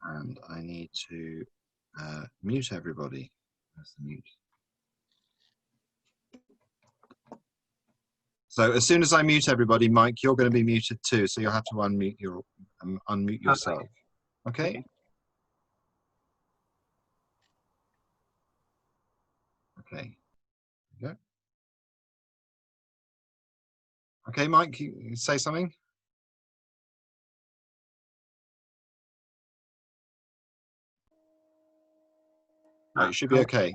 And I need to mute everybody. That's the mute. So as soon as I mute everybody, Mike, you're going to be muted too. So you'll have to unmute yourself. Okay? Okay. There you go. Okay, Mike, you say something? Oh, you should be okay.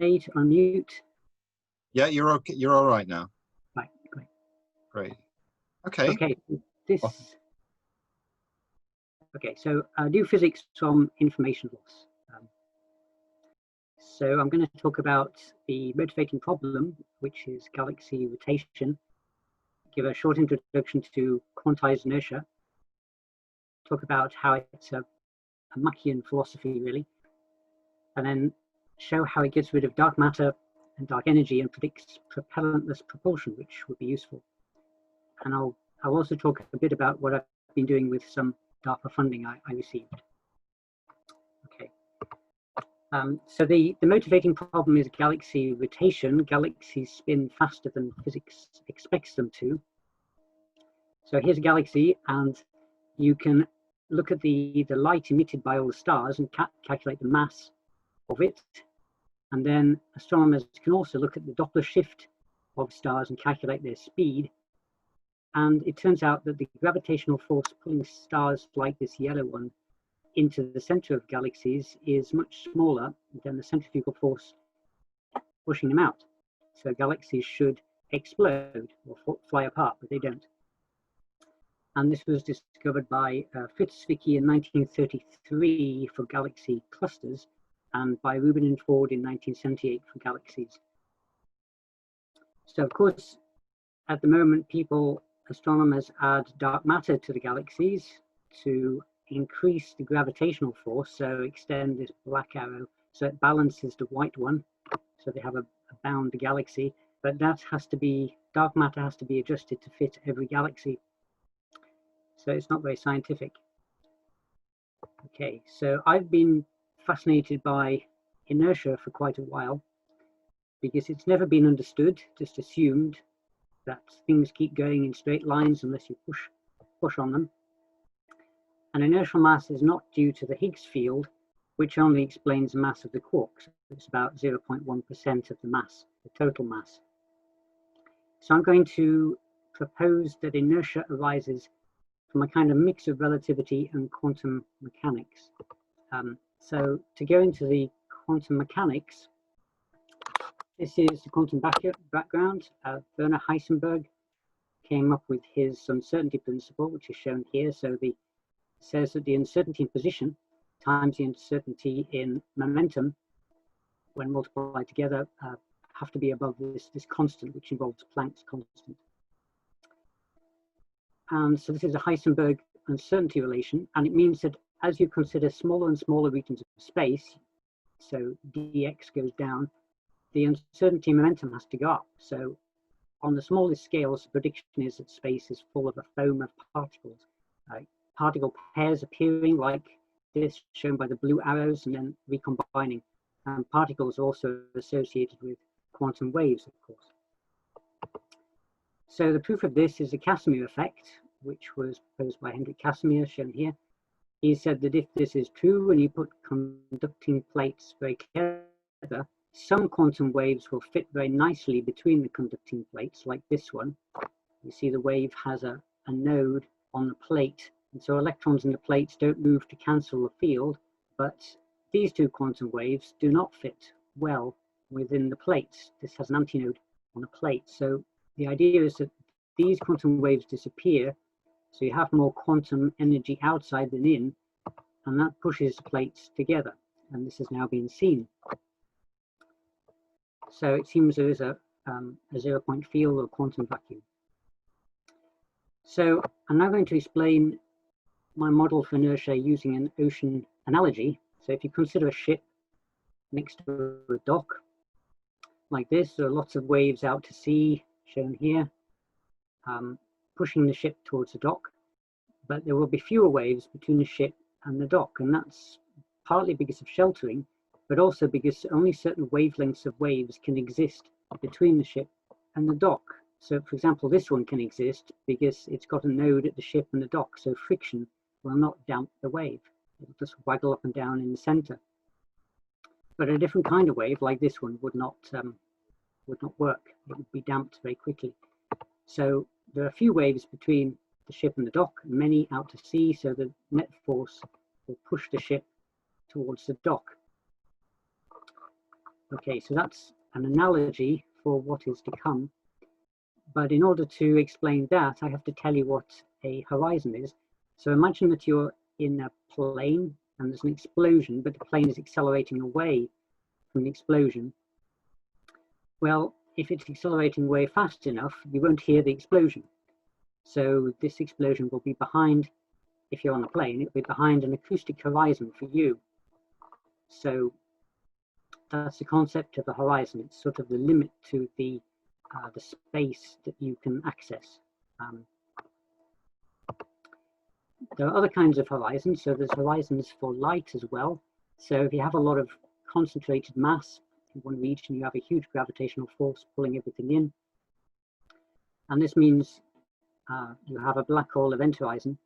A to unmute. Yeah, you're okay. You're all right now. Right, great. Great. Okay. Okay, okay, so do physics from information loss. So I'm going to talk about the motivating problem, which is galaxy rotation, give a short introduction to quantized inertia, talk about how it's a Machian philosophy, really, and then show how it gets rid of dark matter and dark energy and predicts propellantless propulsion, which would be useful. And I'll also talk a bit about what I've been doing with some DARPA funding I received. Okay. So the motivating problem is galaxy rotation. Galaxies spin faster than physics expects them to. So here's a galaxy, and you can look at the light emitted by all the stars and calculate the mass of it. And then astronomers can also look at the Doppler shift of stars and calculate their speed. And it turns out that the gravitational force pulling stars like this yellow one into the center of galaxies is much smaller than the centrifugal force pushing them out. So galaxies should explode or fly apart, but they don't. And this was discovered by Fitzvicky in 1933 for galaxy clusters, and by Rubin and Ford in 1978 for galaxies. So of course, at the moment, astronomers add dark matter to the galaxies to increase the gravitational force, so extend this black arrow so it balances the white one, so they have a bound galaxy, but dark matter has to be adjusted to fit every galaxy. So it's not very scientific. Okay, so I've been fascinated by inertia for quite a while because it's never been understood, just assumed that things keep going in straight lines unless you push on them. And inertial mass is not due to the Higgs field, which only explains the mass of the quarks. It's about 0.1% of the mass, the total mass. So I'm going to propose that inertia arises from a kind of mix of relativity and quantum mechanics. So to go into the quantum mechanics, this is the quantum background. Werner Heisenberg came up with his uncertainty principle, which is shown here. So it says that the uncertainty in position times the uncertainty in momentum, when multiplied together, have to be above this constant, which involves Planck's constant. And so this is a Heisenberg uncertainty relation, and it means that as you consider smaller and smaller regions of space, so dx goes down, the uncertainty momentum has to go up. So on the smallest scales, the prediction is that space is full of a foam of particles, particle pairs appearing like this, shown by the blue arrows, and then recombining. And particles are also associated with quantum waves, of course. So the proof of this is the Casimir effect, which was proposed by Hendrik Casimir, shown here. He said that if this is true, when you put conducting plates very together, some quantum waves will fit very nicely between the conducting plates, like this one. You see the wave has a node on the plate, and so electrons in the plates don't move to cancel the field, but these two quantum waves do not fit well within the plates. This has an antinode on the plate. So the idea is that these quantum waves disappear, so you have more quantum energy outside than in, and that pushes plates together. And this has now been seen. So it seems there is a 0-point field or quantum vacuum. So I'm now going to explain my model for inertia using an ocean analogy. So if you consider a ship next to a dock like this, there are lots of waves out to sea, shown here, pushing the ship towards the dock. but there will be fewer waves between the ship and the dock, and that's partly because of sheltering, but also because only certain wavelengths of waves can exist between the ship and the dock. So, for example, this one can exist because it's got a node at the ship and the dock, so friction will not damp the wave. It'll just waggle up and down in the center. But a different kind of wave, like this one, would not work. It would be damped very quickly. So there are few waves between the ship and the dock, many out to sea, so the net force will push the ship towards the dock. Okay, so that's an analogy for what is to come. But in order to explain that, I have to tell you what a horizon is. So imagine that you're in a plane and there's an explosion, but the plane is accelerating away from the explosion. Well, if it's accelerating away fast enough, you won't hear the explosion. So this explosion will be behind, if you're on a plane, it will be behind an acoustic horizon for you. So that's the concept of a horizon. It's sort of the limit to the space that you can access. There are other kinds of horizons. So there's horizons for light as well. So if you have a lot of concentrated mass in one region, you have a huge gravitational force pulling everything in. And this means you have a black hole event horizon.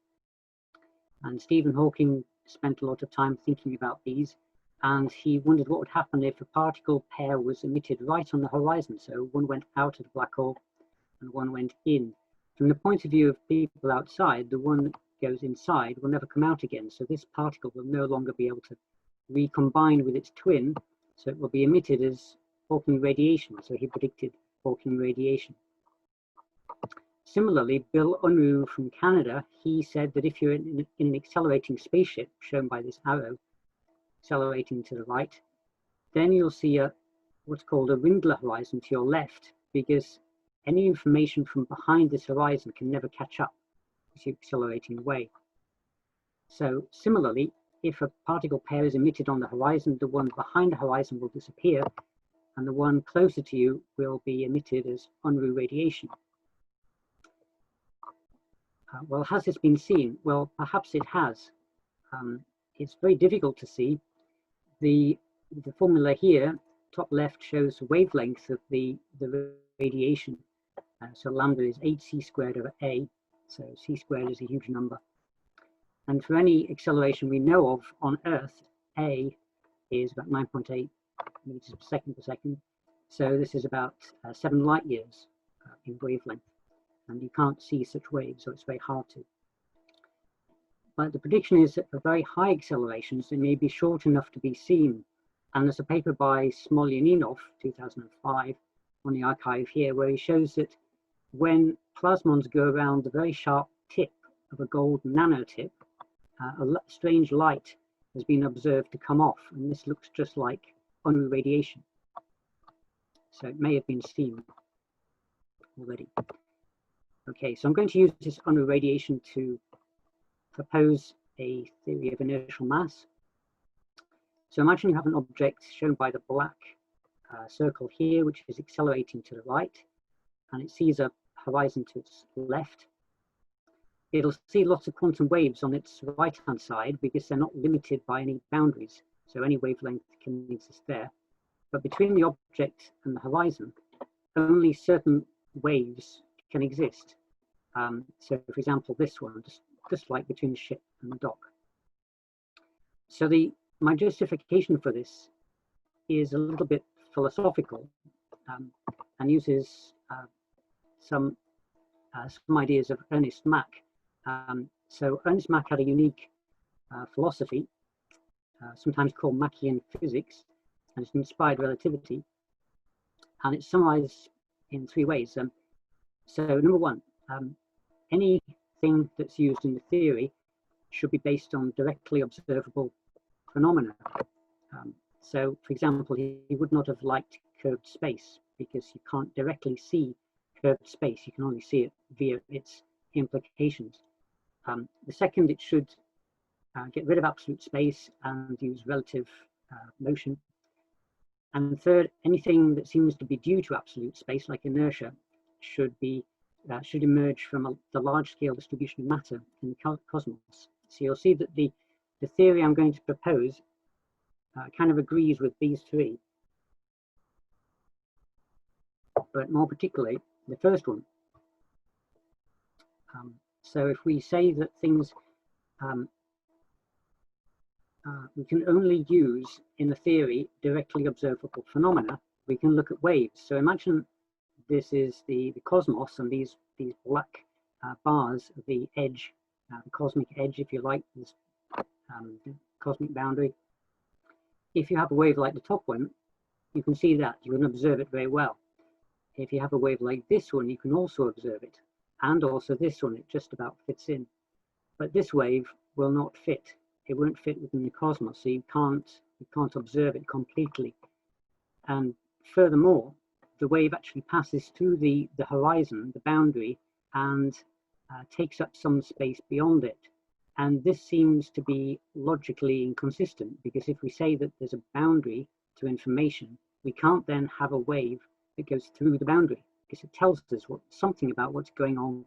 And Stephen Hawking spent a lot of time thinking about these. And he wondered what would happen if a particle pair was emitted right on the horizon. So one went out of the black hole and one went in. From the point of view of people outside, the one that goes inside will never come out again. So this particle will no longer be able to recombine with its twin. So it will be emitted as Hawking radiation. So he predicted Hawking radiation. Similarly, Bill Unruh from Canada, he said that if you're in an accelerating spaceship, shown by this arrow, accelerating to the right, then you'll see what's called a Windler horizon to your left, because any information from behind this horizon can never catch up as you're accelerating away. So similarly, if a particle pair is emitted on the horizon, the one behind the horizon will disappear, and the one closer to you will be emitted as Unruh radiation. Well, has this been seen? Well, perhaps it has. It's very difficult to see. The formula here, top left, shows the wavelength of the radiation. So lambda is 8c squared over a, so c squared is a huge number. And for any acceleration we know of on Earth, a is about 9.8 meters per second. So this is about 7 light years in wavelength. And you can't see such waves, so it's very hard to. But the prediction is that for very high accelerations, they may be short enough to be seen. And there's a paper by Smolyaninov, 2005, on the archive here, where he shows that when plasmons go around the very sharp tip of a gold nanotip, a strange light has been observed to come off, and this looks just like Unruh radiation. So it may have been seen already. Okay, so I'm going to use this Unruh radiation to propose a theory of inertial mass. So imagine you have an object shown by the black circle here, which is accelerating to the right, and it sees a horizon to its left. It'll see lots of quantum waves on its right-hand side because they're not limited by any boundaries. So any wavelength can exist there. But between the object and the horizon, only certain waves can exist. So for example, this one, just like between the ship and the dock. So my justification for this is a little bit philosophical and uses some ideas of Ernest Mach. So Ernest Mach had a unique philosophy, sometimes called Machian physics, and it's inspired relativity. And it's summarized in 3 ways. So number 1, anything that's used in the theory should be based on directly observable phenomena. So, for example, he would not have liked curved space because you can't directly see curved space. You can only see it via its implications. The second, it should get rid of absolute space and use relative motion. And third, anything that seems to be due to absolute space, like inertia, should be should emerge from the large-scale distribution of matter in the cosmos. So you'll see that the theory I'm going to propose kind of agrees with these three, but more particularly the first one. So if we say that things we can only use in a theory directly observable phenomena, we can look at waves. So imagine this is the cosmos, and these black bars are the edge, the cosmic edge, if you like, this the cosmic boundary. If you have a wave like the top one, you can see that, you can observe it very well. If you have a wave like this one, you can also observe it, and also this one, it just about fits in. But this wave will not fit. It won't fit within the cosmos, so you can't observe it completely. And furthermore, the wave actually passes through the horizon, the boundary, and takes up some space beyond it. And this seems to be logically inconsistent, because if we say that there's a boundary to information, we can't then have a wave that goes through the boundary, because it tells us something about what's going on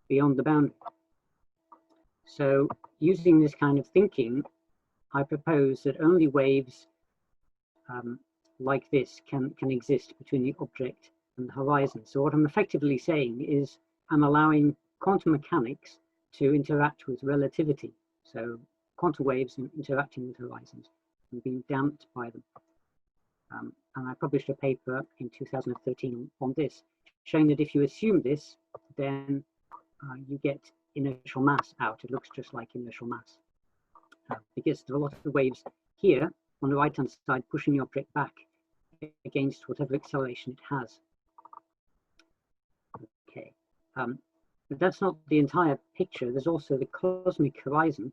beyond the boundary. So using this kind of thinking, I propose that only waves like this can exist between the object and the horizon. So what I'm effectively saying is I'm allowing quantum mechanics to interact with relativity. So quantum waves interacting with horizons and being damped by them. And I published a paper in 2013 on this, showing that if you assume this, then you get inertial mass out. It looks just like inertial mass. Because there are a lot of waves here on the right-hand side pushing the object back against whatever acceleration it has. Okay, but that's not the entire picture. There's also the cosmic horizon.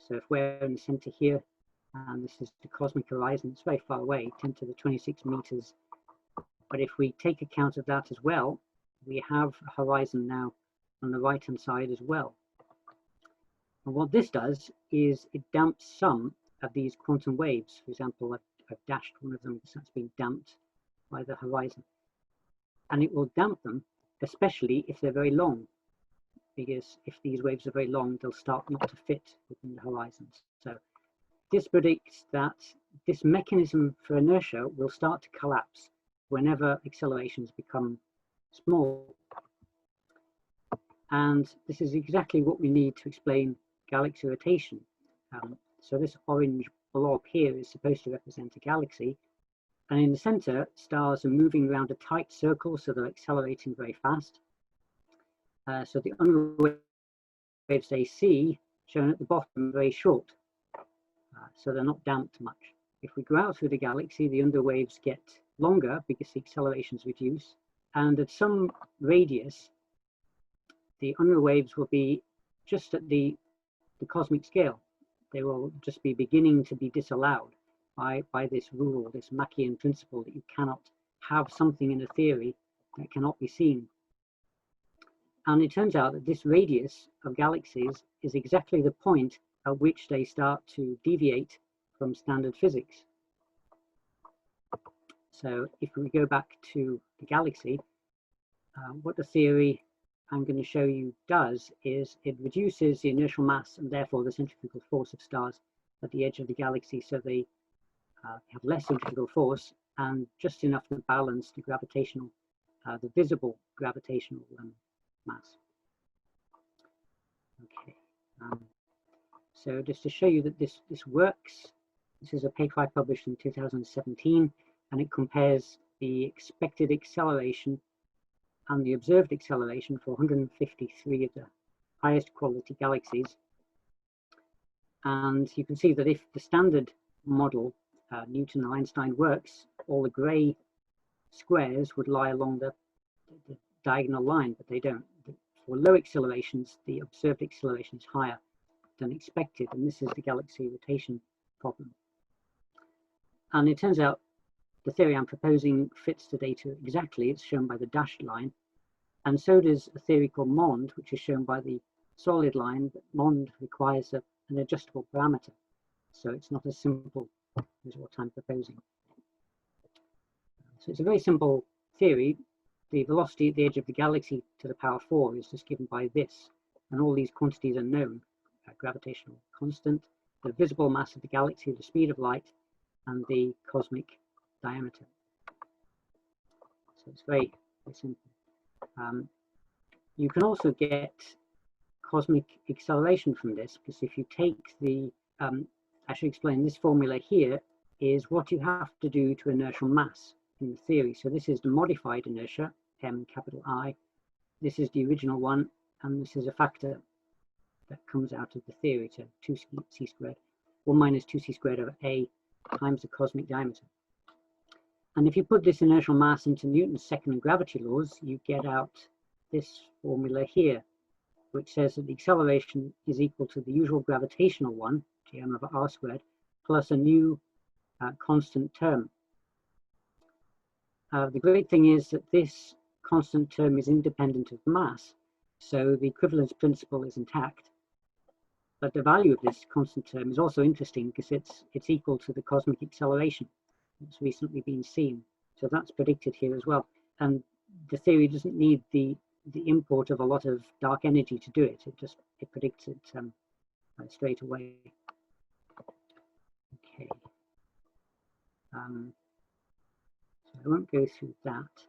So if we're in the center here, and this is the cosmic horizon, it's very far away, 10 to the 26 meters. But if we take account of that as well, we have a horizon now on the right-hand side as well. And what this does is it damps some of these quantum waves. For example, I've dashed one of them because that's been damped by the horizon. And it will damp them, especially if they're very long, because if these waves are very long, they'll start not to fit within the horizons. So this predicts that this mechanism for inertia will start to collapse whenever accelerations become small. And this is exactly what we need to explain galaxy rotation. So this orange blob here is supposed to represent a galaxy. And in the center, stars are moving around a tight circle, so they're accelerating very fast. So the Unruh waves they see, shown at the bottom, are very short. So they're not damped much. If we go out through the galaxy, the Unruh waves get longer because the accelerations reduce. And at some radius, the Unruh waves will be just at the cosmic scale. They will just be beginning to be disallowed by this rule, this Machian principle, that you cannot have something in a theory that cannot be seen. And it turns out that this radius of galaxies is exactly the point at which they start to deviate from standard physics. So if we go back to the galaxy, what the theory I'm going to show you does is it reduces the inertial mass and therefore the centrifugal force of stars at the edge of the galaxy, so they have less centrifugal force and just enough to balance the gravitational, the visible gravitational mass. Okay, so just to show you that this works, this is a paper I published in 2017, and it compares the expected acceleration and the observed acceleration for 153 of the highest quality galaxies. And you can see that if the standard model, Newton and Einstein, works, all the gray squares would lie along the diagonal line, but they don't. For low accelerations, the observed acceleration is higher than expected, and this is the galaxy rotation problem. And it turns out the theory I'm proposing fits the data exactly. It's shown by the dashed line, and so does a theory called MOND, which is shown by the solid line, but MOND requires an adjustable parameter, so it's not as simple as what I'm proposing. So it's a very simple theory. the velocity at the edge of the galaxy to the power 4 is just given by this, and all these quantities are known: gravitational constant, the visible mass of the galaxy, the speed of light, and the cosmic diameter. So it's very, very simple. You can also get cosmic acceleration from this, because if you take the, I should explain, this formula here is what you have to do to inertial mass in the theory. So this is the modified inertia, m capital I. This is the original one, and this is a factor that comes out of the theory to 2c squared, 1 minus 2c squared over a times the cosmic diameter. And if you put this inertial mass into Newton's second gravity laws, you get out this formula here, which says that the acceleration is equal to the usual gravitational one, gm over r squared, plus a new constant term. The great thing is that this constant term is independent of mass, so the equivalence principle is intact. But the value of this constant term is also interesting because it's equal to the cosmic acceleration that's recently been seen. So that's predicted here as well. And the theory doesn't need the import of a lot of dark energy to do it. It predicts it straight away. Okay. So I won't go through that,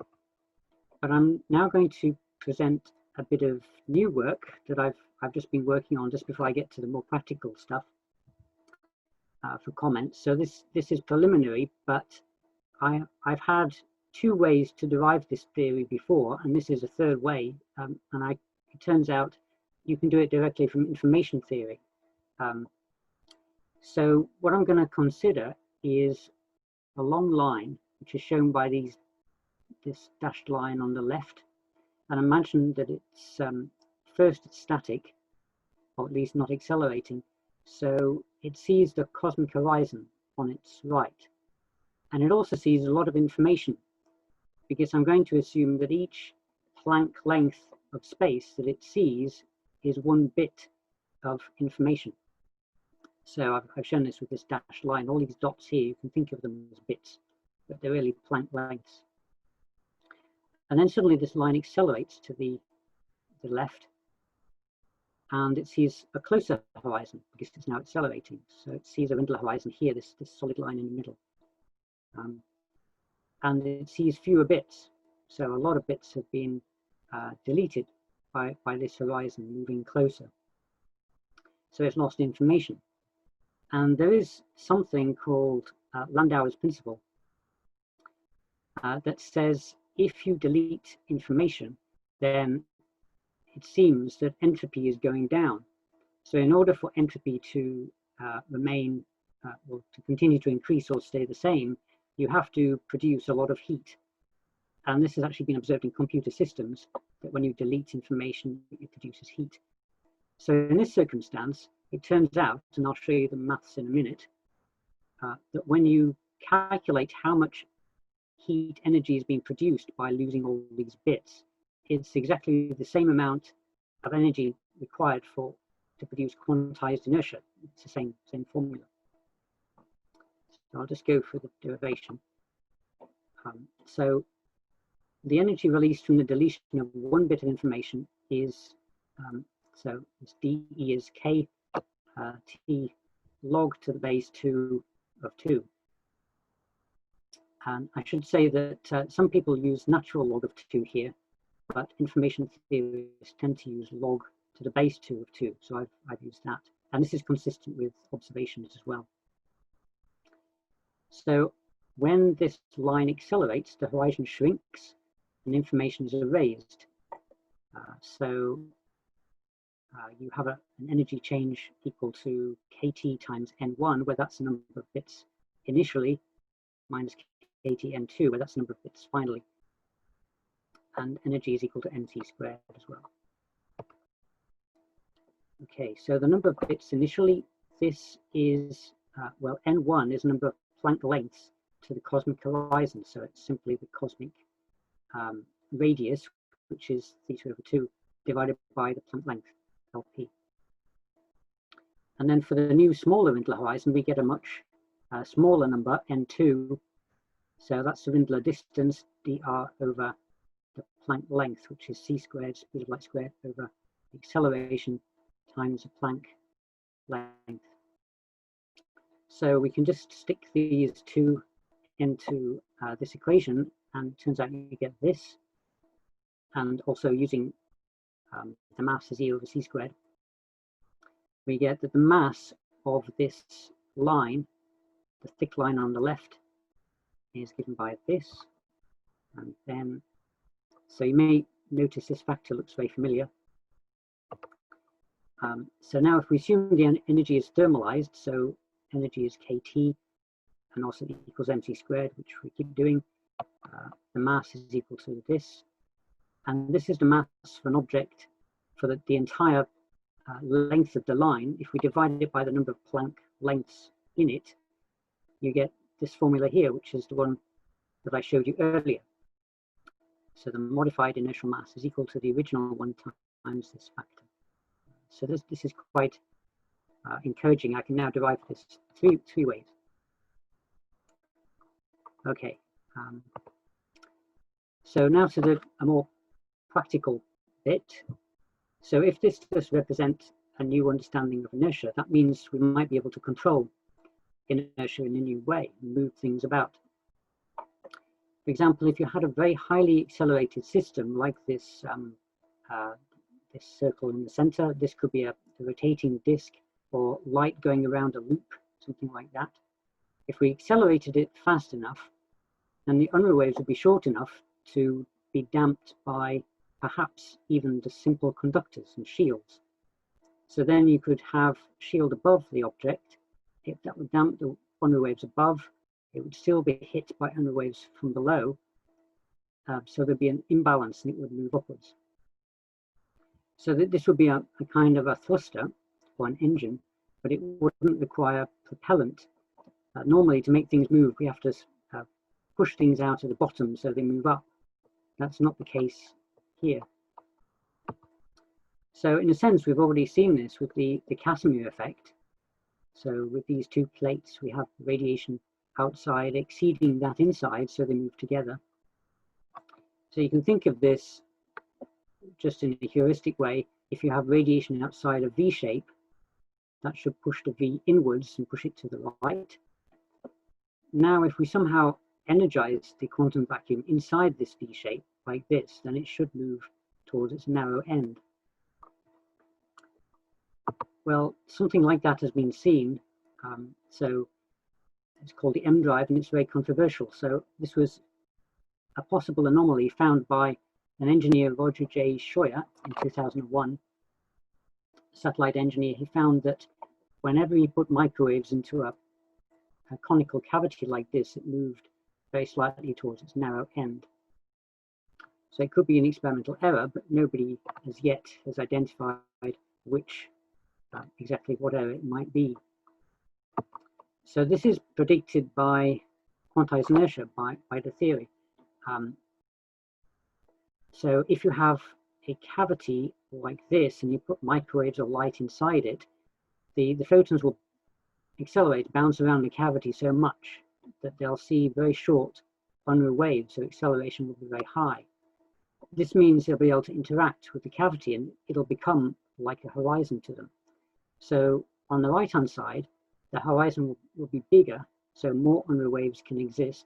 but I'm now going to present a bit of new work that I've just been working on just before I get to the more practical stuff for comments. So this is preliminary, but I've had 2 ways to derive this theory before, and this is a 3rd way. It turns out you can do it directly from information theory. So what I'm going to consider is a long line, which is shown by this dashed line on the left. And I mentioned that it's first it's static, or at least not accelerating. So it sees the cosmic horizon on its right. And it also sees a lot of information, because I'm going to assume that each Planck length of space that it sees is 1 bit of information. So I've shown this with this dashed line. All these dots here, you can think of them as bits, but they're really Planck lengths. And then suddenly this line accelerates to the left, and it sees a closer horizon because it's now accelerating. So it sees a Rindler horizon here, this solid line in the middle. And it sees fewer bits. So a lot of bits have been deleted by this horizon moving closer. So it's lost information. And there is something called Landauer's principle that says if you delete information, then it seems that entropy is going down. So in order for entropy to remain, or to continue to increase or stay the same, you have to produce a lot of heat. And this has actually been observed in computer systems, that when you delete information, it produces heat. So in this circumstance, it turns out, and I'll show you the maths in a minute, that when you calculate how much heat energy is being produced by losing all these bits, it's exactly the same amount of energy required to produce quantized inertia. It's the same formula. So I'll just go for the derivation. So the energy released from the deletion of 1 bit of information is, so it's dE is k t log to the base 2 of 2. And I should say that some people use natural log of 2 here, but information theorists tend to use log to the base 2 of 2. So I've used that. And this is consistent with observations as well. So when this line accelerates, the horizon shrinks and information is erased. You have an energy change equal to kT times n1, where that's the number of bits initially, minus kT n2, where that's the number of bits finally. And energy is equal to nt squared as well. Okay, so the number of bits initially, this is, well, n1 is the number of Planck lengths to the cosmic horizon. So it's simply the cosmic radius, which is theta over 2, divided by the Planck length, LP. And then for the new smaller Rindler horizon, we get a much smaller number, n2. So that's the Rindler distance, dr over the Planck length, which is c squared, speed of light squared, over the acceleration times the Planck length. So we can just stick these two into this equation, and it turns out you get this. And also using the mass is E over c squared, we get that the mass of this line, the thick line on the left, is given by this. And then, so you may notice this factor looks very familiar. So now if we assume the energy is thermalized, so energy is kT, and also equals mc squared, which we keep doing, the mass is equal to this. And this is the mass for an object for the entire length of the line. If we divide it by the number of Planck lengths in it, you get this formula here, which is the one that I showed you earlier. So the modified inertial mass is equal to the original one times this factor. So this is quite encouraging. I can now derive this three ways. Okay. So now to a more practical bit. So if this does represent a new understanding of inertia, that means we might be able to control inertia in a new way and move things about. For example, if you had a very highly accelerated system like this, this circle in the center, this could be a rotating disk or light going around a loop, something like that. If we accelerated it fast enough, then the Unruh waves would be short enough to be damped by perhaps even the simple conductors and shields. So then you could have shield above the object. If that would damp the Unruh waves above, it would still be hit by Unruh waves from below. So there'd be an imbalance and it would move upwards. So this would be a kind of a thruster or an engine, but it wouldn't require propellant. Normally, to make things move, we have to push things out at the bottom so they move up. That's not the case here. So in a sense, we've already seen this with the Casimir effect. So with these two plates, we have radiation outside exceeding that inside, so they move together. So you can think of this just in a heuristic way. If you have radiation outside a V shape, that should push the V inwards and push it to the right. Now, if we somehow energize the quantum vacuum inside this V shape like this, then it should move towards its narrow end. Well, something like that has been seen. So it's called the M drive, and it's very controversial. So this was a possible anomaly found by an engineer, Roger J. Scheuer, in 2001, satellite engineer. He found that whenever he put microwaves into a conical cavity like this, it moved very slightly towards its narrow end. So it could be an experimental error, but nobody as yet has identified which exactly what error it might be. So this is predicted by quantized inertia, by the theory. So if you have a cavity like this and you put microwaves or light inside it, the photons will accelerate, bounce around the cavity so much that they'll see very short Unruh waves, so acceleration will be very high. This means they'll be able to interact with the cavity and it'll become like a horizon to them. So on the right-hand side, the horizon will be bigger, so more Unruh waves can exist.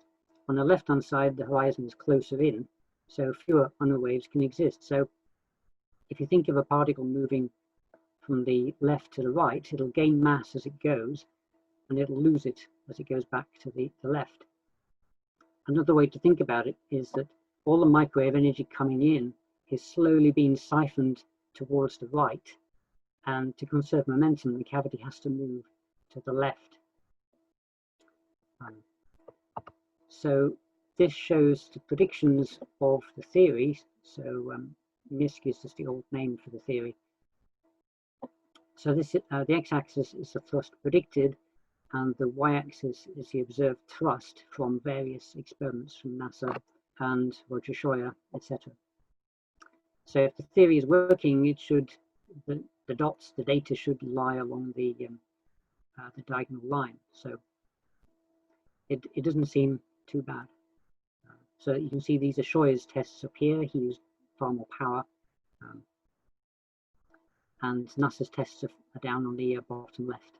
On the left-hand side, the horizon is closer in, so fewer Unruh waves can exist. So if you think of a particle moving from the left to the right, it'll gain mass as it goes, and it'll lose it as it goes back to the left. Another way to think about it is that all the microwave energy coming in is slowly being siphoned towards the right, and to conserve momentum, the cavity has to move to the left. So this shows the predictions of the theory. So MISC is just the old name for the theory. So this the x-axis is the thrust predicted, and the y-axis is the observed thrust from various experiments from NASA and Roger Scheuer, etc. So if the theory is working, it should, the dots, the data should lie along the diagonal line. So it doesn't seem too bad. So you can see these are Scheuer's tests up here. He used far more power. And NASA's tests are down on the bottom left.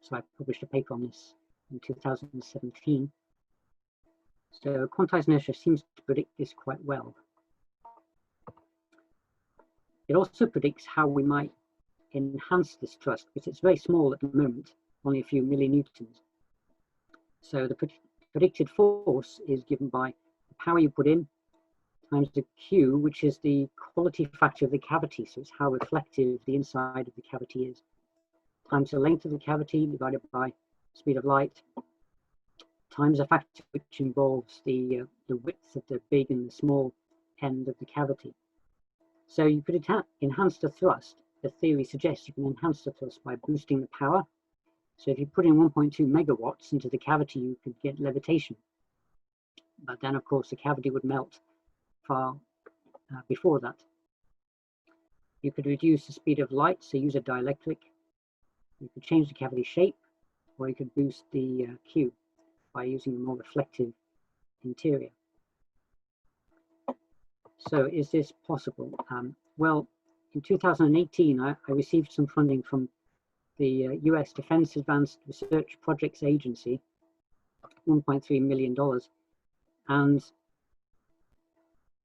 So I published a paper on this in 2017. So quantized inertia seems to predict this quite well. It also predicts how we might enhance this thrust, because it's very small at the moment, only a few millinewtons. So the predicted force is given by the power you put in times the Q, which is the quality factor of the cavity, so it's how reflective the inside of the cavity is, times the length of the cavity divided by speed of light, times a factor which involves the width of the big and the small end of the cavity. So you could enhance the thrust. The theory suggests you can enhance the thrust by boosting the power. So if you put in 1.2 megawatts into the cavity, you could get levitation. But then, of course, the cavity would melt far before that. You could reduce the speed of light, so use a dielectric. You could change the cavity shape, or you could boost the Q by using a more reflective interior. So is this possible? Well, in 2018, I received some funding from the US Defense Advanced Research Projects Agency, $1.3 million. And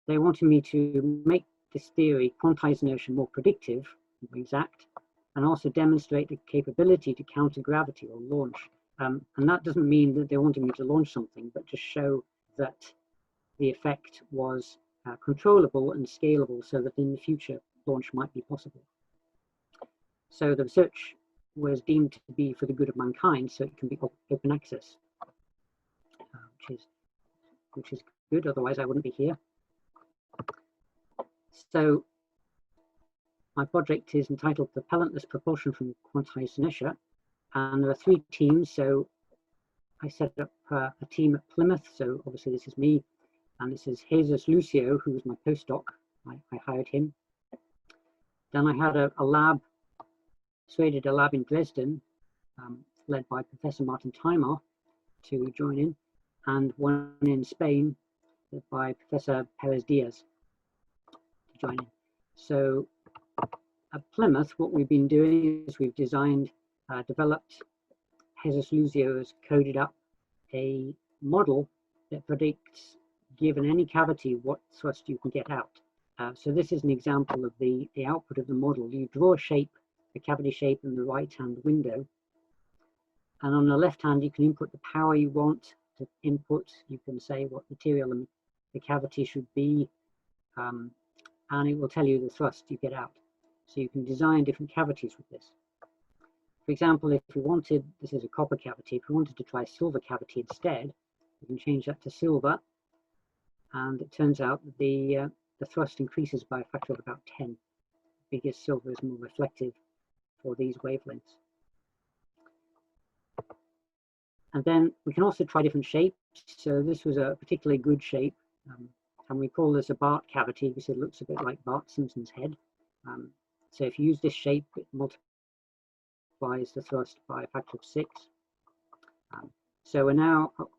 they wanted me to make this theory, quantized inertia, more predictive, more exact, and also demonstrate the capability to counter gravity or launch. And that doesn't mean that they wanted me to launch something, but to show that the effect was controllable and scalable, so that in the future launch might be possible. So the research was deemed to be for the good of mankind, so it can be open access, which is good. Otherwise, I wouldn't be here. So my project is entitled Propellantless Propulsion from Quantized Inertia, and there are 3 teams. So I set up a team at Plymouth. So obviously this is me, and this is Jesus Lucio, who was my postdoc. I hired him. Then I had a lab, persuaded a lab in Dresden, led by Professor Martin Timar, to join in, and one in Spain, led by Professor Perez Diaz, to join in. So at Plymouth, what we've been doing is we've designed, developed, Jesus Lucio has coded up a model that predicts, given any cavity, what thrust you can get out. So this is an example of the output of the model. You draw a shape, the cavity shape in the right-hand window, and on the left hand you can input the power you want to input. You can say what material the cavity should be, and it will tell you the thrust you get out. So you can design different cavities with this. For example, if you wanted, this is a copper cavity, if you wanted to try silver cavity instead, you can change that to silver, and it turns out that the thrust increases by a factor of about 10, because silver is more reflective for these wavelengths. And then we can also try different shapes. So this was a particularly good shape, and we call this a Bart cavity because it looks a bit like Bart Simpson's head. So if you use this shape, it multiplies the thrust by a factor of 6. So we're now up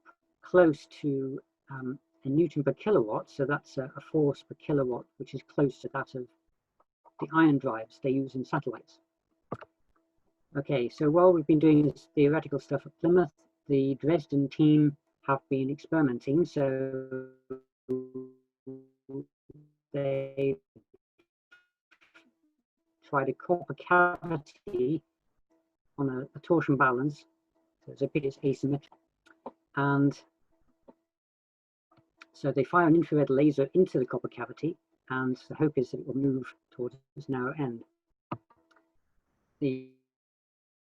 close to a Newton per kilowatt, so that's a force per kilowatt, which is close to that of the ion drives they use in satellites. Okay, so while we've been doing this theoretical stuff at Plymouth, the Dresden team have been experimenting. So they tried a copper cavity on a torsion balance, so it's asymmetric, and so they fire an infrared laser into the copper cavity, and the hope is that it will move towards its narrow end. The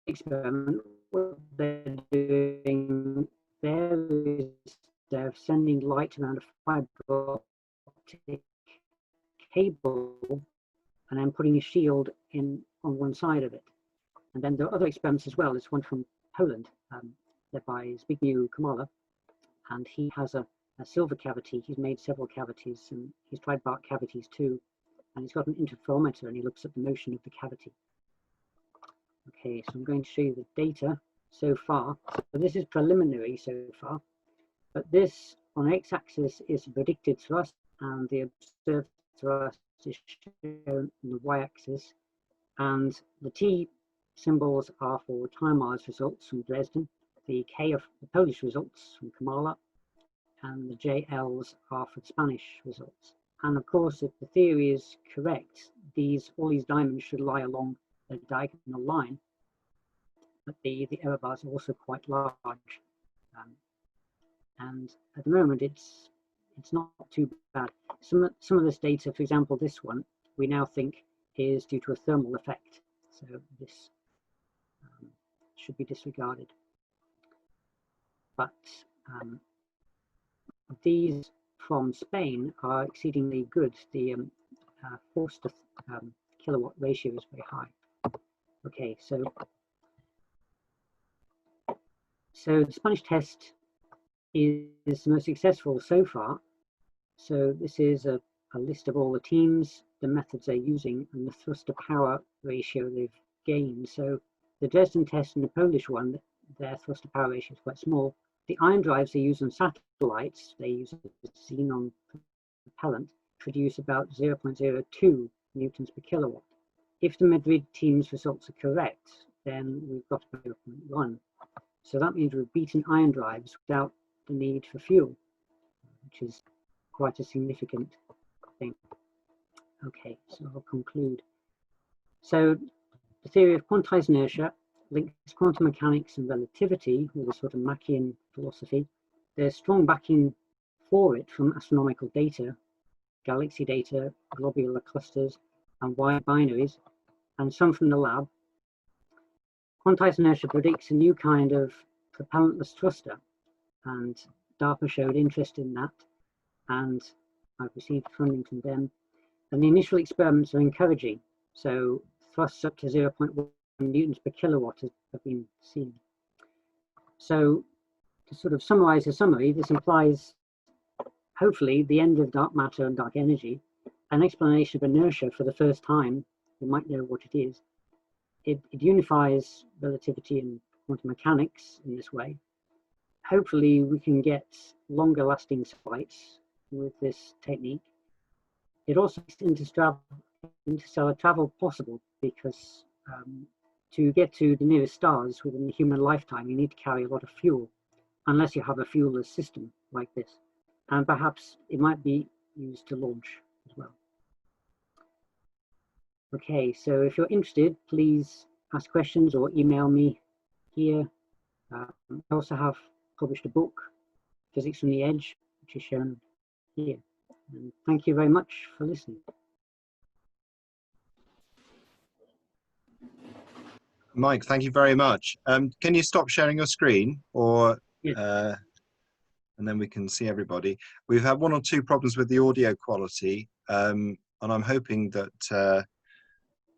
experiment, what they're doing there is they're sending light around a fiber optic cable and then putting a shield in on one side of it. And then there are other experiments as well. There's one from Poland, led by Zbigniew Kamala, and he has a silver cavity. He's made several cavities, and he's tried Bart cavities too. And he's got an interferometer, and he looks at the motion of the cavity. Okay, so I'm going to show you the data so far. So this is preliminary so far, but this on x-axis is predicted thrust, and the observed thrust is shown on the y-axis, and the T symbols are for Timar's results from Dresden, the K of the Polish results from Kamala, and the JLs are for Spanish results. And of course, if the theory is correct, all these diamonds should lie along a diagonal line, but the error bars are also quite large. And at the moment, it's not too bad. Some of this data, for example, this one, we now think is due to a thermal effect. So this should be disregarded. But these from Spain are exceedingly good. The force to kilowatt ratio is very high. Okay, so the Spanish test is the most successful so far. So this is a list of all the teams, the methods they're using, and the thrust to power ratio they've gained. So the Dresden test and the Polish one, their thrust to power ratio is quite small. The ion drives they use on satellites, they use a xenon propellant, produce about 0.02 newtons per kilowatt. If the Madrid team's results are correct, then we've got 0.1. So that means we've beaten ion drives without the need for fuel, which is quite a significant thing. Okay, so I'll conclude. So the theory of quantized inertia links quantum mechanics and relativity with a sort of Machian philosophy. There's strong backing for it from astronomical data, galaxy data, globular clusters, and wide binaries, and some from the lab. Quantized inertia predicts a new kind of propellantless thruster, and DARPA showed interest in that, and I've received funding from them. And the initial experiments are encouraging. So thrusts up to 0.1 newtons per kilowatt have been seen. So to sort of summarize the summary, this implies hopefully the end of dark matter and dark energy, an explanation of inertia for the first time. We might know what it is. It unifies relativity and quantum mechanics in this way. Hopefully we can get longer lasting flights with this technique. It also makes interstellar travel possible, because to get to the nearest stars within the human lifetime, you need to carry a lot of fuel, unless you have a fuelless system like this. And perhaps it might be used to launch as well. Okay, so if you're interested, please ask questions or email me here. I also have published a book, Physics from the Edge, which is shown here. And thank you very much for listening. Mike, thank you very much. Can you stop sharing your screen, or Yeah. and then we can see everybody? We've had one or two problems with the audio quality, and I'm hoping that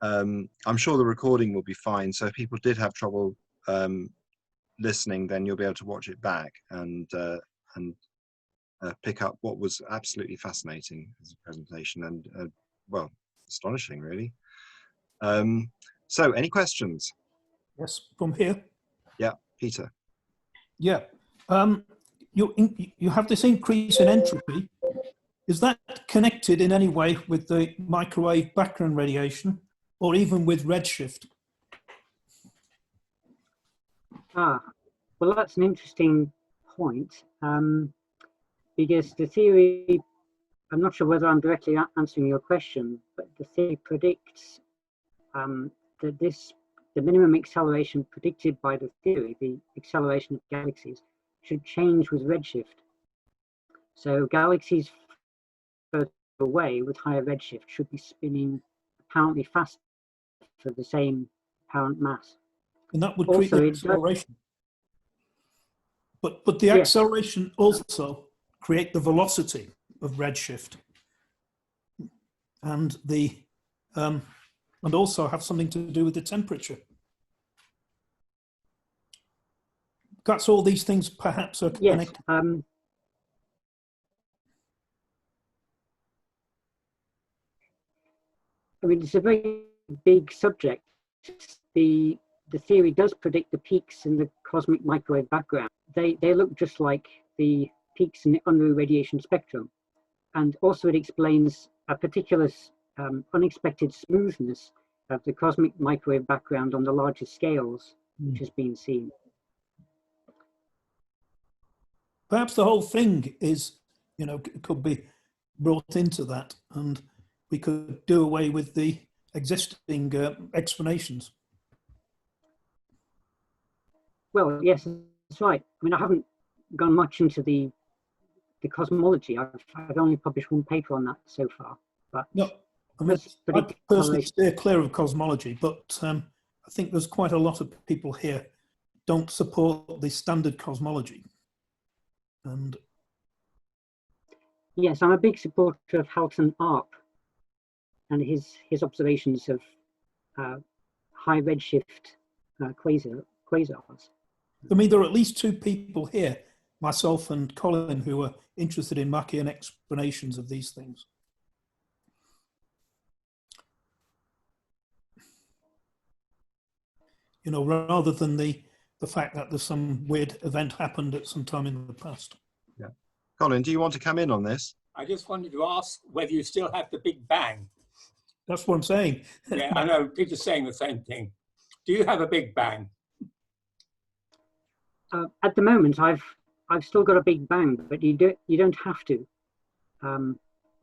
I'm sure the recording will be fine. So if people did have trouble listening, then you'll be able to watch it back and pick up what was absolutely fascinating as a presentation, and well, astonishing really. So any questions? Yes, from here. Yeah, Peter. Yeah, you have this increase in entropy. Is that connected in any way with the microwave background radiation, or even with redshift? Well, that's an interesting point, because the theory, I'm not sure whether I'm directly answering your question, but the theory predicts that the minimum acceleration predicted by the theory, the acceleration of galaxies, should change with redshift. So galaxies further away with higher redshift should be spinning apparently faster for the same apparent mass. And that would create the acceleration. But the acceleration also create the velocity of redshift, and the and also have something to do with the temperature. That's all these things perhaps are connected. Yes. I mean, it's a very big subject. The theory does predict the peaks in the cosmic microwave background. They look just like the peaks in the Unruh radiation spectrum. And also it explains a particular unexpected smoothness of the cosmic microwave background on the larger scales, which has been seen. Perhaps the whole thing is, could be brought into that, and we could do away with the existing explanations. Well, yes, that's right. I mean, I haven't gone much into the cosmology. I've only published one paper on that so far. But no, I mean, I personally steer clear of cosmology, but I think there's quite a lot of people here don't support the standard cosmology. And yes, I'm a big supporter of Halton Arp and his observations of high redshift quasars. I mean, there are at least two people here, myself and Colin, who are interested in Machian explanations of these things. Rather than the fact that there's some weird event happened at some time in the past. Yeah. Colin, do you want to come in on this? I just wanted to ask whether you still have the Big Bang. That's what I'm saying. Yeah, I know, Peter's saying the same thing. Do you have a Big Bang? At the moment, I've still got a Big Bang, but you don't have to,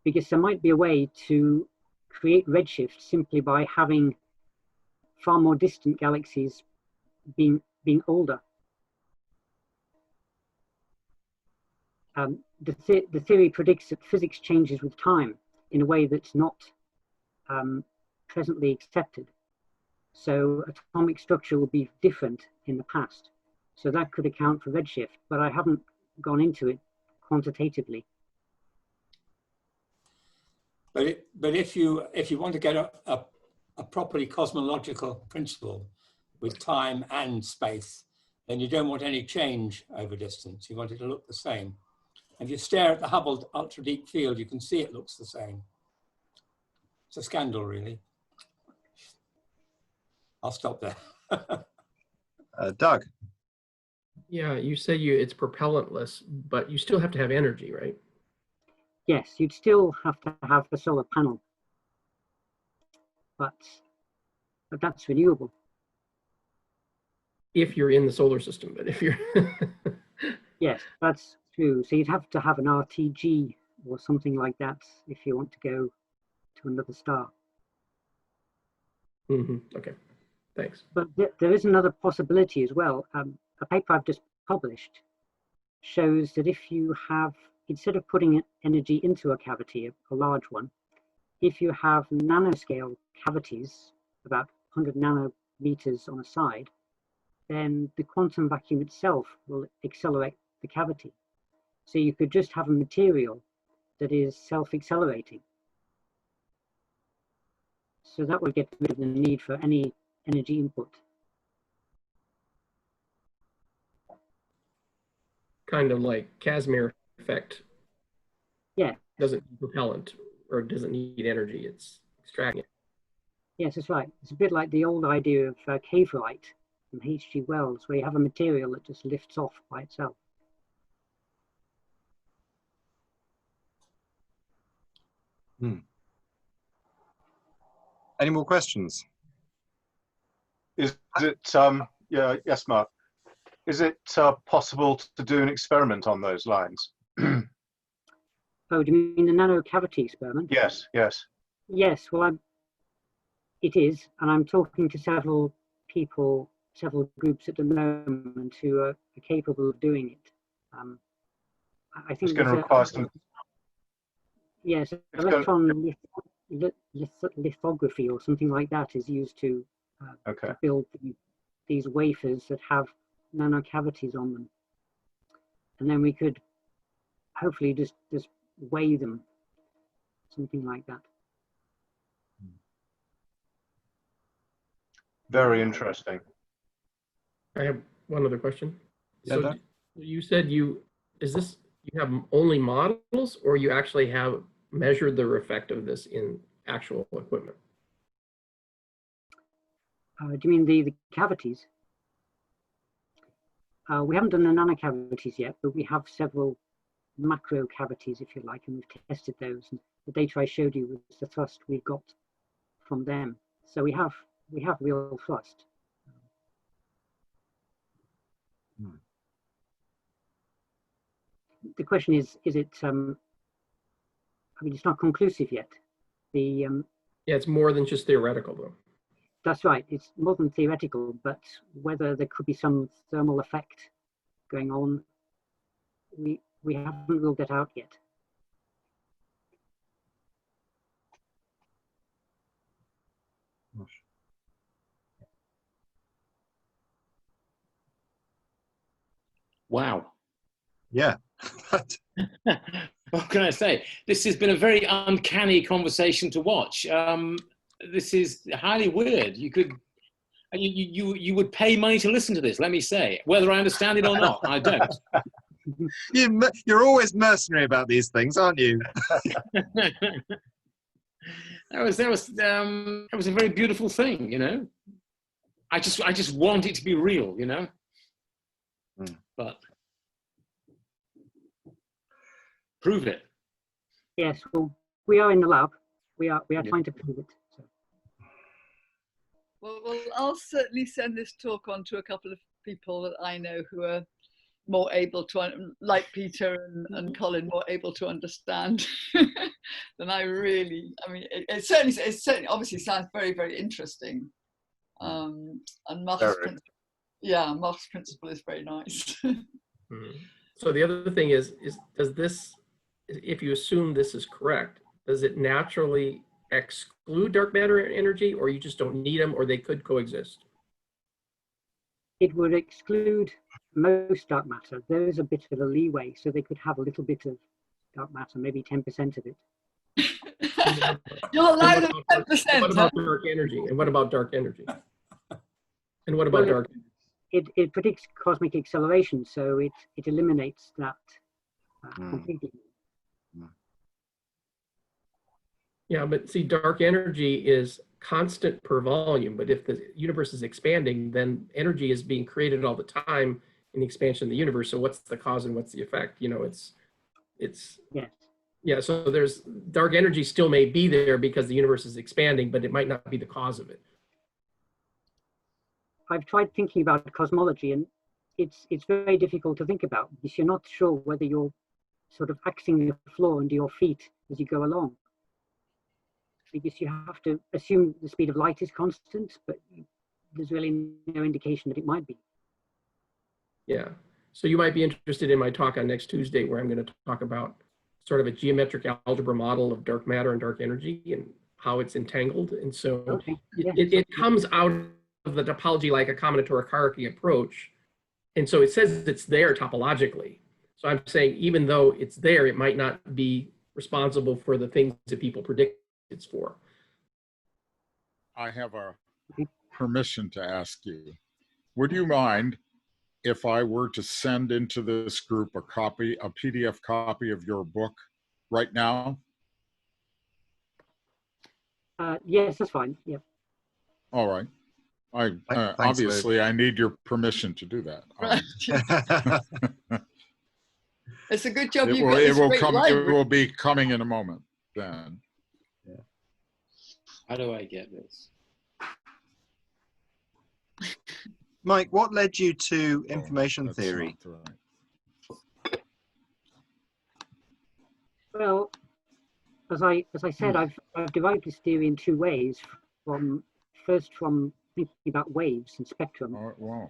because there might be a way to create redshift simply by having far more distant galaxies being older. The theory predicts that physics changes with time in a way that's not presently accepted. So atomic structure will be different in the past. So that could account for redshift, but I haven't gone into it quantitatively. But if you want to get a properly cosmological principle with time and space, then you don't want any change over distance. You want it to look the same. If you stare at the Hubble ultra deep field, you can see it looks the same. It's a scandal, really. I'll stop there. Doug. Yeah, you said it's propellantless, but you still have to have energy, right? Yes, you'd still have to have a solar panel, but that's renewable. If you're in the solar system, but if you're... Yes, that's true. So you'd have to have an RTG or something like that if you want to go to another star. Okay, thanks. But there is another possibility as well. A paper I've just published shows that if you have, instead of putting energy into a cavity, a large one, if you have nanoscale cavities, about 100 nanometers on a side, then the quantum vacuum itself will accelerate the cavity. So you could just have a material that is self-accelerating. So that would get rid of the need for any energy input. Kind of like Casimir effect. Yeah. Doesn't need propellant or doesn't need energy, it's extracting it. Yes, that's right. It's a bit like the old idea of caverite from H.G. Wells, where you have a material that just lifts off by itself. Any more questions? Is it, yeah, yes, Mark. Is it possible to do an experiment on those lines? Oh, do you mean the nano cavity experiment? Yes, yes. Yes, well, it is, and I'm talking to several people, several groups at the moment who are capable of doing it. I think it's going to require some. Yes, electron lithography or something like that is used to, to build these wafers that have nano cavities on them, and then we could hopefully just weigh them, something like that. Very interesting. I have one other question. Yeah, so you said you have only models, or you actually have measured the effect of this in actual equipment? Do you mean the cavities? We haven't done the nano cavities yet, but we have several macro cavities, if you like, and we've tested those. And the data I showed you was the thrust we got from them. So we have real thrust. The question is it, I mean, it's not conclusive yet. Yeah, it's more than just theoretical though. That's right, it's more than theoretical, but whether there could be some thermal effect going on, we haven't ruled that out yet. Wow. Yeah. What can I say? This has been a very uncanny conversation to watch. This is highly weird. You would pay money to listen to this, let me say. Whether I understand it or not, I don't. You're always mercenary about these things, aren't you? That was a very beautiful thing, you know. I just want it to be real, you know. But prove it. Yes, well, we are in the lab. We are trying to prove it. So. Well, I'll certainly send this talk on to a couple of people that I know who are more able to, like Peter and Colin, more able to understand than I really. I mean, it certainly obviously sounds very, very interesting. And Mach's principle is very nice. So the other thing is does this, if you assume this is correct, does it naturally exclude dark matter energy, or you just don't need them, or they could coexist? It would exclude most dark matter. There is a bit of a leeway, so they could have a little bit of dark matter, maybe 10% of it. You'll allow them 10%. What about dark energy? And what about dark energy? And what about dark energy? It predicts cosmic acceleration, so it eliminates that completely. Yeah, but see, dark energy is constant per volume, but if the universe is expanding, then energy is being created all the time in the expansion of the universe. So what's the cause and what's the effect? You know, it's yes. Yeah, so there's dark energy still may be there because the universe is expanding, but it might not be the cause of it. I've tried thinking about cosmology, and it's very difficult to think about because you're not sure whether you're sort of axing the floor under your feet as you go along. Because you have to assume the speed of light is constant, but there's really no indication that it might be. Yeah, so you might be interested in my talk on next Tuesday, where I'm going to talk about sort of a geometric algebra model of dark matter and dark energy and how it's entangled. And so Okay. Yeah. it comes out of the topology like a combinatoric hierarchy approach. And so it says it's there topologically. So I'm saying even though it's there, it might not be responsible for the things that people predict it's for. I have a permission to ask you. Would you mind if I were to send into this group a PDF copy of your book right now? Yes, that's fine. Yeah. All right. Thanks, Obviously, I need your permission to do that. It's a good job It you've got this great library. It will be coming in a moment then. Yeah. How do I get this? Mike, what led you to information theory? Right. Well, as I said, I've derived this theory in two ways. First from thinking about waves and spectrum, Wow.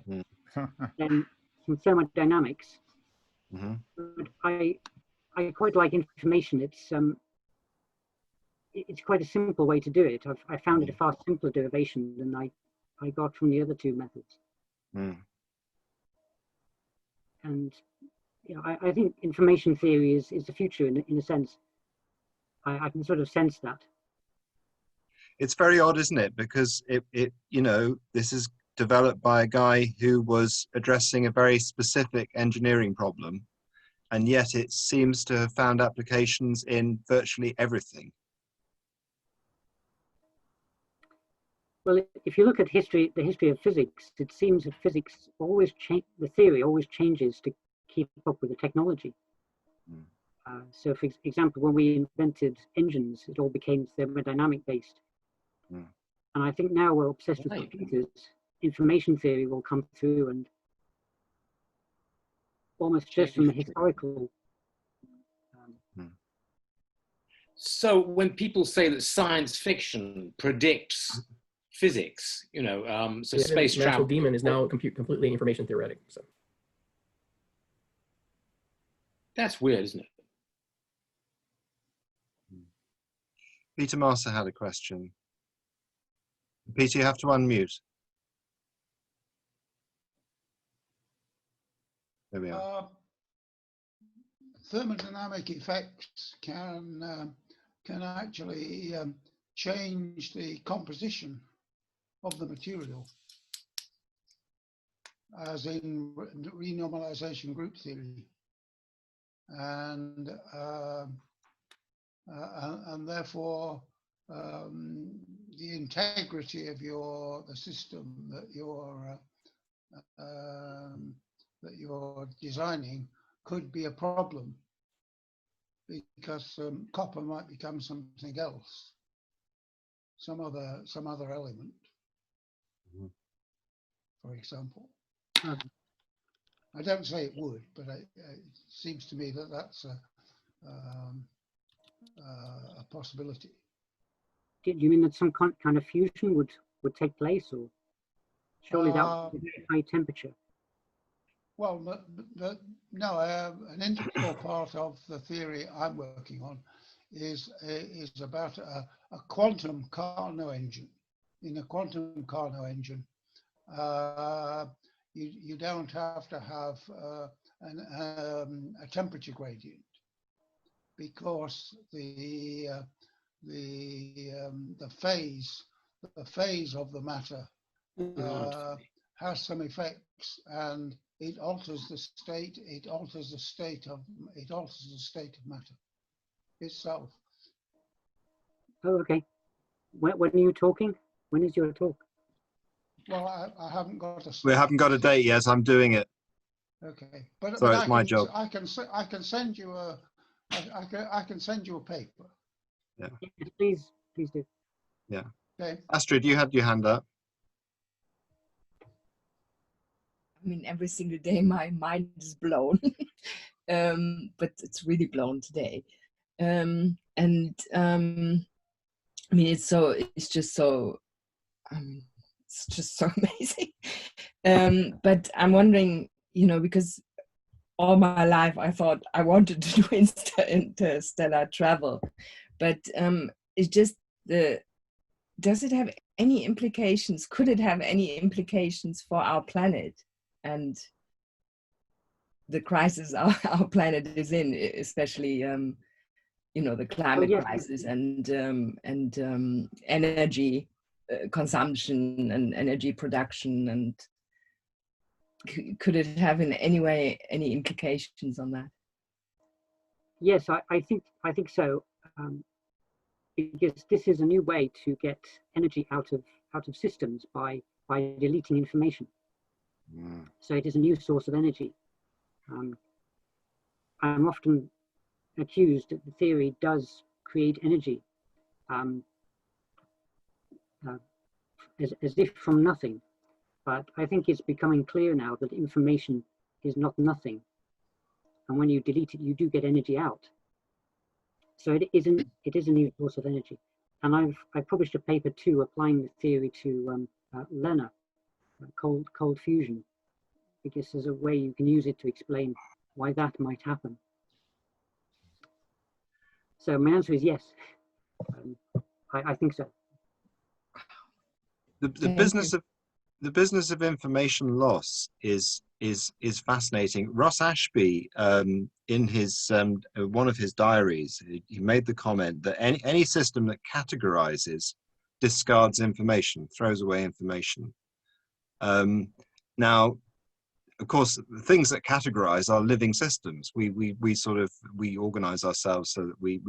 then from thermodynamics. But I quite like information. It's quite a simple way to do it. I found it a far simpler derivation than I got from the other two methods. And you know, I think information theory is the future in a sense. I can sort of sense that. It's very odd, isn't it? Because it you know, this is developed by a guy who was addressing a very specific engineering problem, and yet it seems to have found applications in virtually everything. Well, if you look at the history of physics, it seems that physics always the theory always changes to keep up with the technology. So for example, when we invented engines, it all became thermodynamic based. Mm. And I think now we're obsessed with computers. Information theory will come through, and almost just from a historical. So when people say that science fiction predicts physics, you know, so Yeah, space Natural travel. Demon is now completely information theoretic. So That's weird, isn't it? Peter Master had a question. Peter, you have to unmute. There we are. Thermodynamic effects can actually change the composition of the material, as in renormalization group theory, and therefore the integrity of the system that you're designing could be a problem, because copper might become something else, some other element, for example. I don't say it would, but it seems to me that that's a possibility. Do you mean that some kind of fusion would take place, or surely that would be high temperature? Well, no. An integral part of the theory I'm working on is about a quantum Carnot engine. In a quantum Carnot engine, you don't have to have a temperature gradient, because the phase of the matter has some effects, and it alters the state. It alters the state of matter itself. Oh, okay. When are you talking? When is your talk? Well, I haven't got a. We haven't got a date yet. I'm doing it. Okay, but it's my job. I can send you a. I can send you a paper. Yeah. Please do. Yeah. Okay. Astrid, you had your hand up. I mean, every single day my mind is blown, but it's really blown today. I mean, it's just so amazing. But I'm wondering, you know, because all my life I thought I wanted to do interstellar travel, but it's just does it have any implications? Could it have any implications for our planet and the crisis our planet is in, especially you know, the climate crisis and energy consumption and energy production, and could it have in any way any implications on that? Yes, I think so, because this is a new way to get energy out of systems by deleting information. So it is a new source of energy. I'm often accused that the theory does create energy, as if from nothing. But I think it's becoming clear now that information is not nothing. And when you delete it, you do get energy out. So it is a new source of energy. And I published a paper too, applying the theory to LENR, cold fusion, because there's a way you can use it to explain why that might happen. So my answer is yes. I think so. The business of information loss is fascinating. Ross Ashby, in his one of his diaries, he made the comment that any system that categorizes discards information, throws away information. Now, of course, the things that categorize are living systems. We organize ourselves so that we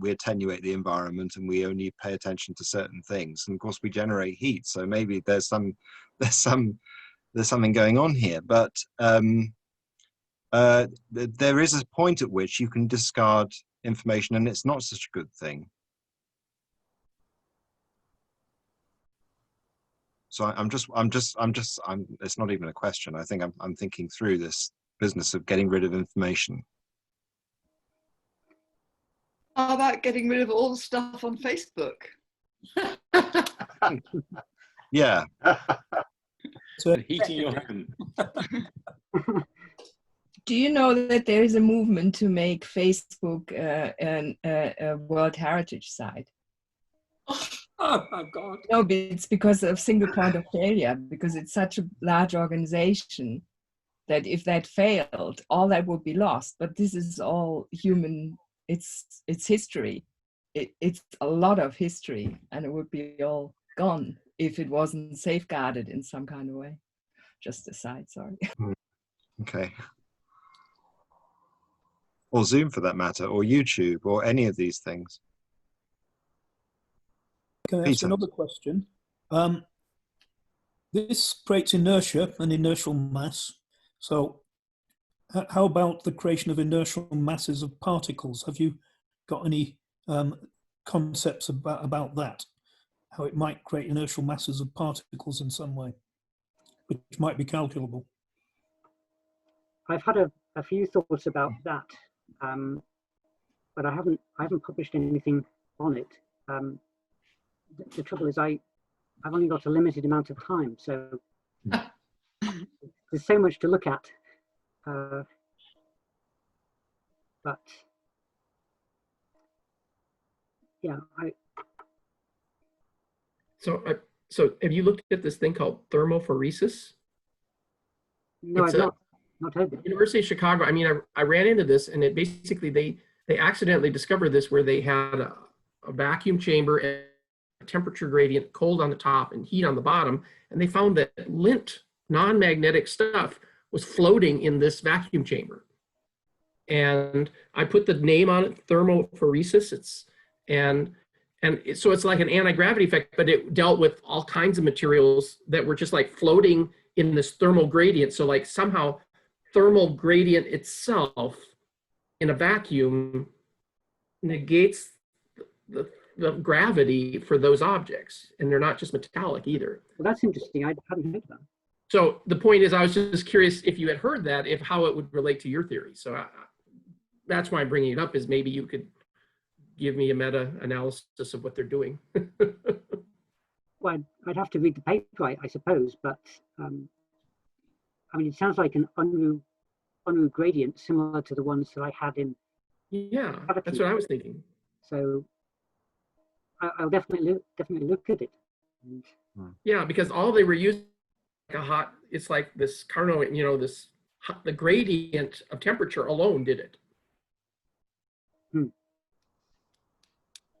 attenuate the environment, and we only pay attention to certain things. And of course, we generate heat. So maybe there's something going on here. But there is a point at which you can discard information, and it's not such a good thing. So it's not even a question. I think I'm thinking through this business of getting rid of information. How about getting rid of all the stuff on Facebook? Yeah. So, Heating your home. Do you know that there is a movement to make Facebook a World Heritage Site? Oh my God. No, but it's because of single point of failure, because it's such a large organization that if that failed, all that would be lost. But this is all human, it's history. It's a lot of history, and it would be all gone if it wasn't safeguarded in some kind of way. Just aside, sorry. Okay. Or Zoom for that matter, or YouTube, or any of these things. can I ask another question? This creates inertia and inertial mass. So how about the creation of inertial masses of particles? Have you got any concepts about that? How it might create inertial masses of particles in some way, which might be calculable? I've had a few thoughts about that, but I haven't published anything on it. The trouble is I've only got a limited amount of time, so there's so much to look at. But yeah, So have you looked at this thing called thermophoresis? no, It's I've not heard it. University of Chicago. I mean, I ran into this, and it basically they accidentally discovered this where they had a vacuum chamber and a temperature gradient, cold on the top and heat on the bottom, and they found that lint, non-magnetic stuff, was floating in this vacuum chamber. And I put the name on it, thermophoresis. So it's like an anti-gravity effect, but it dealt with all kinds of materials that were just like floating in this thermal gradient. So like somehow thermal gradient itself in a vacuum negates the gravity for those objects, and they're not just metallic either. Well, that's interesting. I hadn't heard that. So the point is, I was just curious if you had heard that, if how it would relate to your theory. So that's why I'm bringing it up, is maybe you could give me a meta-analysis of what they're doing. Well, I'd have to read the paper, I suppose, but I mean, it sounds like an Unruh gradient similar to the ones that I had in. Yeah, that's what I was thinking. So I'll definitely look at it. And yeah, because all they were using it's like this Carnot, the gradient of temperature alone did it.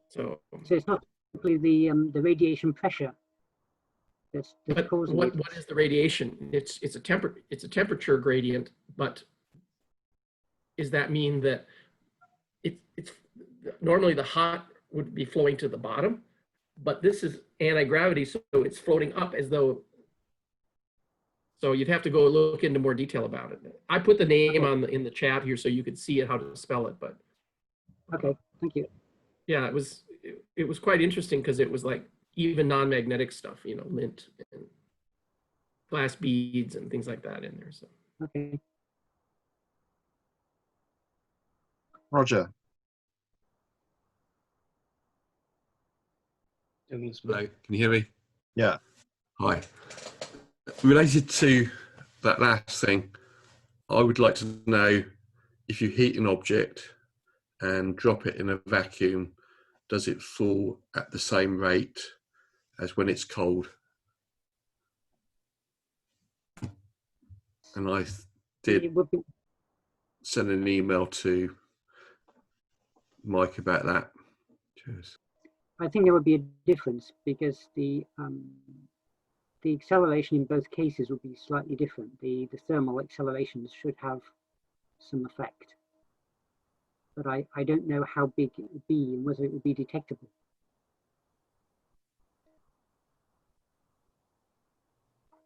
So it's not simply the radiation pressure that's causing what it. is the radiation? It's a temperature gradient, but does that mean that it's normally the hot would be flowing to the bottom, but this is anti-gravity, so it's floating up as though. So you'd have to go look into more detail about it. I put the name in the chat here so you could see it, how to spell it, but. Okay, thank you. Yeah, it was quite interesting because it was like even non-magnetic stuff, lint and glass beads and things like that in there. So. Okay. Roger. Hello, can you hear me? Yeah. Hi. Related to that last thing, I would like to know if you heat an object and drop it in a vacuum, does it fall at the same rate as when it's cold? And I did send an email to Mike about that. Cheers. I think there would be a difference because the acceleration in both cases would be slightly different. The thermal accelerations should have some effect, but I don't know how big it would be and whether it would be detectable.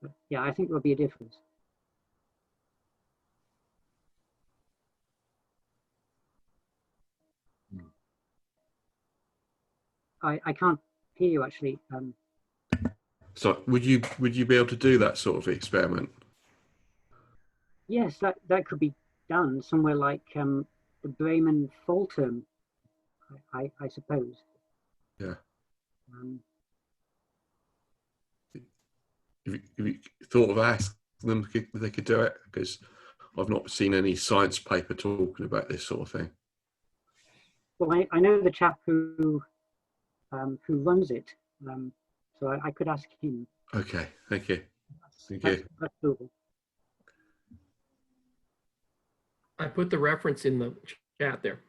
But yeah, I think there will be a difference. I can't hear you actually. So would you be able to do that sort of experiment? Yes, that could be done somewhere like the Bremen fall term, I suppose. Yeah. Um, Have you thought of asking them if they could do it? Because I've not seen any science paper talking about this sort of thing. well, I know the chap who runs it, so I could ask him. Okay, thank you. Thank you. That's doable. I put the reference in the chat there.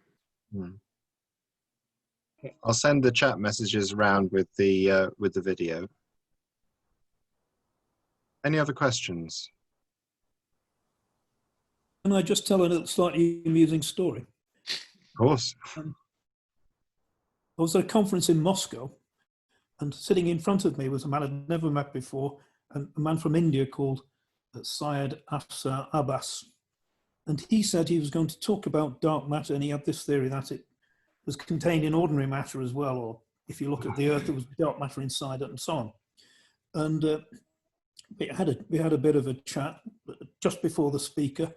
Okay. I'll send the chat messages around with the video. Any other questions? Can I just tell a slightly amusing story? Of course. I was at a conference in Moscow, and sitting in front of me was a man I'd never met before, a man from India called Syed Afsar Abbas. And he said he was going to talk about dark matter, and he had this theory that it was contained in ordinary matter as well, or if you look at the Earth, there was dark matter inside it, and so on. And we had a bit of a chat just before the speaker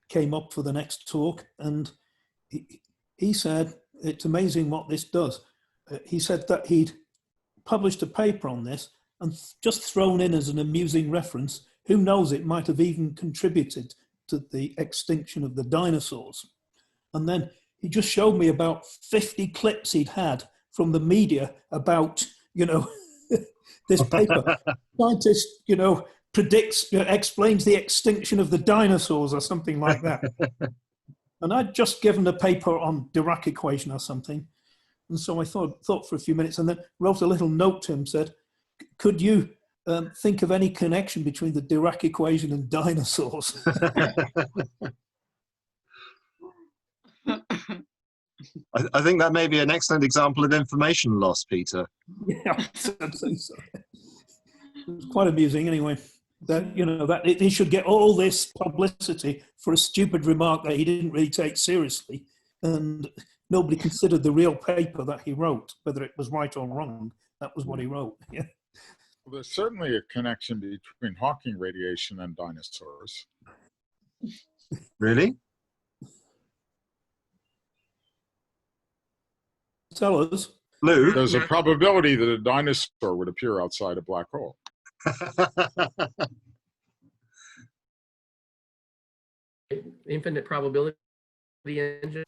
came up for the next talk, and he said, it's amazing what this does. He said that he'd published a paper on this and just thrown in as an amusing reference, who knows, it might have even contributed to the extinction of the dinosaurs. And then he just showed me about 50 clips he'd had from the media about, this paper. Scientist, explains the extinction of the dinosaurs or something like that. And I'd just given a paper on Dirac equation or something. And so I thought for a few minutes and then wrote a little note to him, said, could you think of any connection between the Dirac equation and dinosaurs? I think that may be an excellent example of information loss, Peter. Yeah, I think so. It was quite amusing anyway. That, that he should get all this publicity for a stupid remark that he didn't really take seriously, and nobody considered the real paper that he wrote, whether it was right or wrong. That was what he wrote. Yeah. Well, there's certainly a connection between Hawking radiation and dinosaurs. Really? Tell us. Lou? There's a probability that a dinosaur would appear outside a black hole. Infinite probability engine.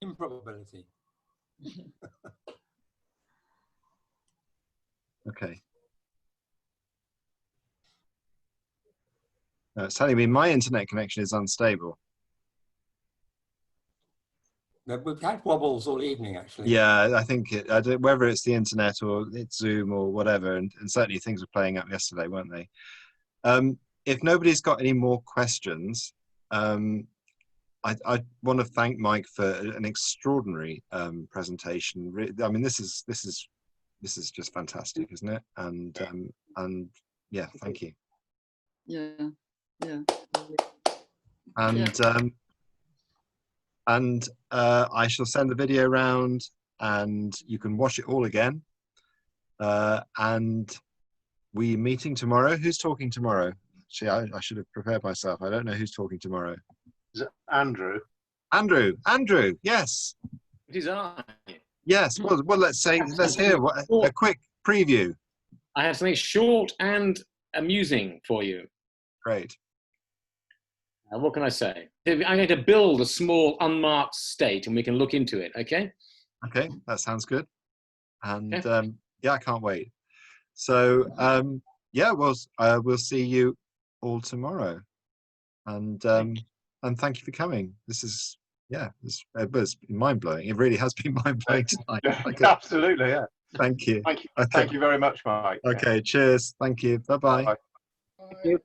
Improbability. Okay. It's telling me my internet connection is unstable. We've had wobbles all evening, actually. Yeah, I think whether it's the internet or it's Zoom or whatever, and certainly things were playing up yesterday, weren't they? If nobody's got any more questions, I want to thank Mike for an extraordinary presentation. I mean, this is just fantastic, isn't it? And yeah, thank you. Yeah. And I shall send the video around, and you can watch it all again. And we're meeting tomorrow. Who's talking tomorrow? See, I should have prepared myself. I don't know who's talking tomorrow. Is it Andrew? Andrew, yes. It is I. Yes, well let's hear a quick preview. I have something short and amusing for you. Great. What can I say? I'm going to build a small unmarked state and we can look into it, okay? Okay, that sounds good. And okay. Yeah, I can't wait. So yeah, we'll see you all tomorrow. And thank you for coming. This is, yeah, it's mind-blowing. It really has been mind-blowing tonight. Yeah, absolutely, yeah. Thank you. Thank you. Okay. Thank you very much, Mike. Okay, cheers. Thank you. Bye-bye. Bye. Thank you.